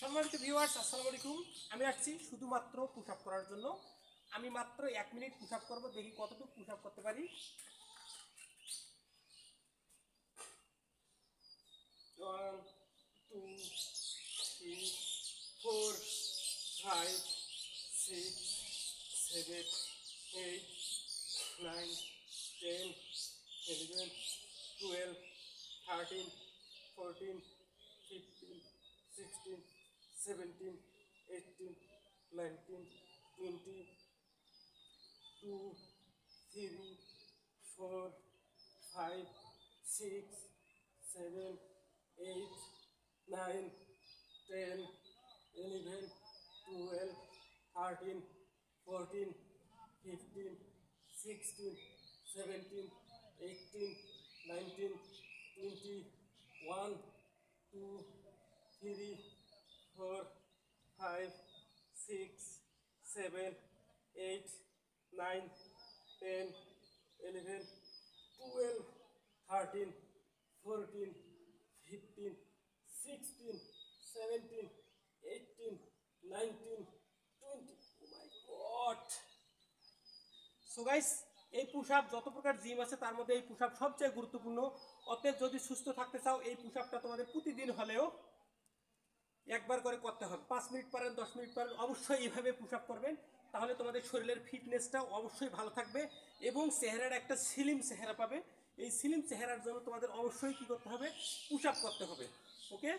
সম্মানিত ভিউয়ার্স, আসসালামু আলাইকুম। আমি আসছি শুধুমাত্র পুশ আপ করার জন্য। আমি মাত্র 1 মিনিট পুশ আপ করবো, দেখি কতটুকু পুশ আপ করতে পারি। 1 2 3 4 5 6 7 8 9 10 11 12 13 14 15 16 17 18 19 20 2 3 4 5 6 7 8 9 10 11 12 13 14 15 16 17 18 19 20 1 2 3 4 5 6 7 8 9 10 11 12 13 14 15 16 17 18 19 20। Oh my God! So guys, এই পুশ আপ যত প্রকার জিম আছে তার মধ্যে এই পুশ আপ সবচেয়ে গুরুত্বপূর্ণ। অতএব যদি সুস্থ থাকতে চাও, এই পুশ আপটা তোমাদের প্রতিদিন হলেও একবার করে করতে হবে। 5 মিনিট পারেন, 10 মিনিট পারেন, অবশ্যই এইভাবে পুশ আপ করবেন। তাহলে তোমাদের শরীরের ফিটনেসটা অবশ্যই ভালো থাকবে এবং চেহারার একটা স্লিম চেহারা পাবে। এই স্লিম চেহারার জন্য তোমাদের অবশ্যই কি করতে হবে? পুশ আপ করতে হবে। ওকে।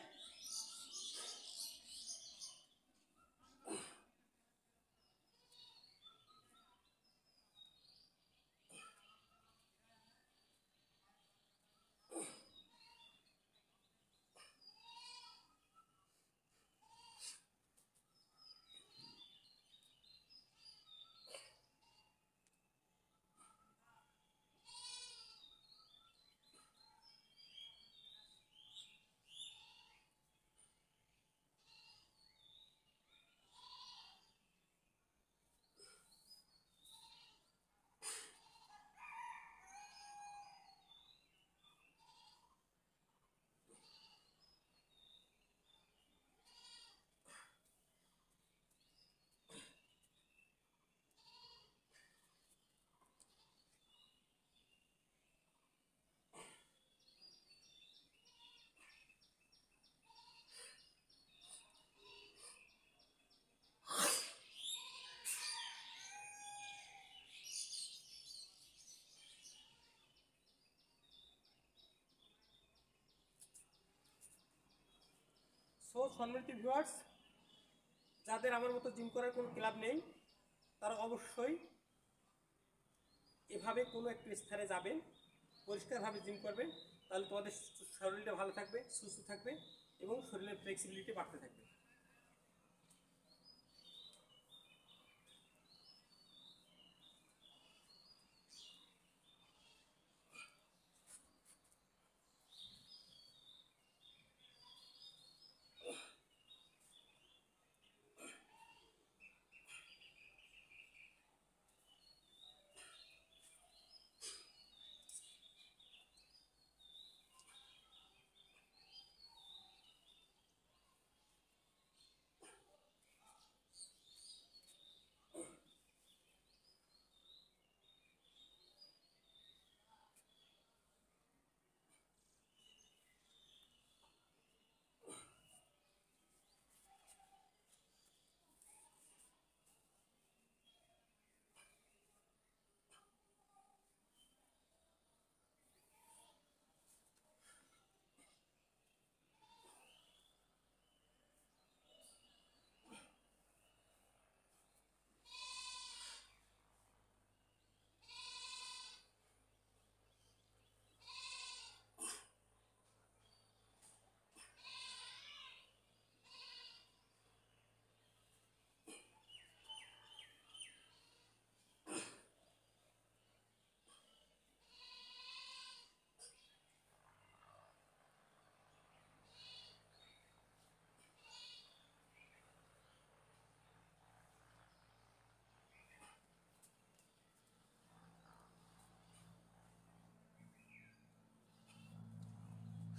সো সম্মানিত ভিউয়ার্স, যাদের আমার মতো জিম করার কোনো ক্লাব নেই, তারা অবশ্যই এভাবে কোনো একটু স্থানে যাবেন, পরিষ্কারভাবে জিম করবেন। তাহলে তোমাদের শরীরটা ভালো থাকবে, সুস্থ থাকবে এবং শরীরের ফ্লেক্সিবিলিটি বাড়তে থাকবে।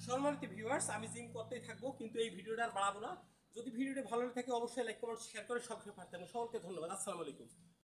সম্মানিত ভিউয়ার্স, আমি জিম করতেই থাকবো, কিন্তু এই ভিডিওটা আর বাড়াবো না। যদি ভিডিওটি ভালো লাগে থাকে অবশ্যই লাইক কমেন্ট শেয়ার করে সবসময় পাঠাতে থাকবেন। সকলকে ধন্যবাদ। আসসালামু আলাইকুম।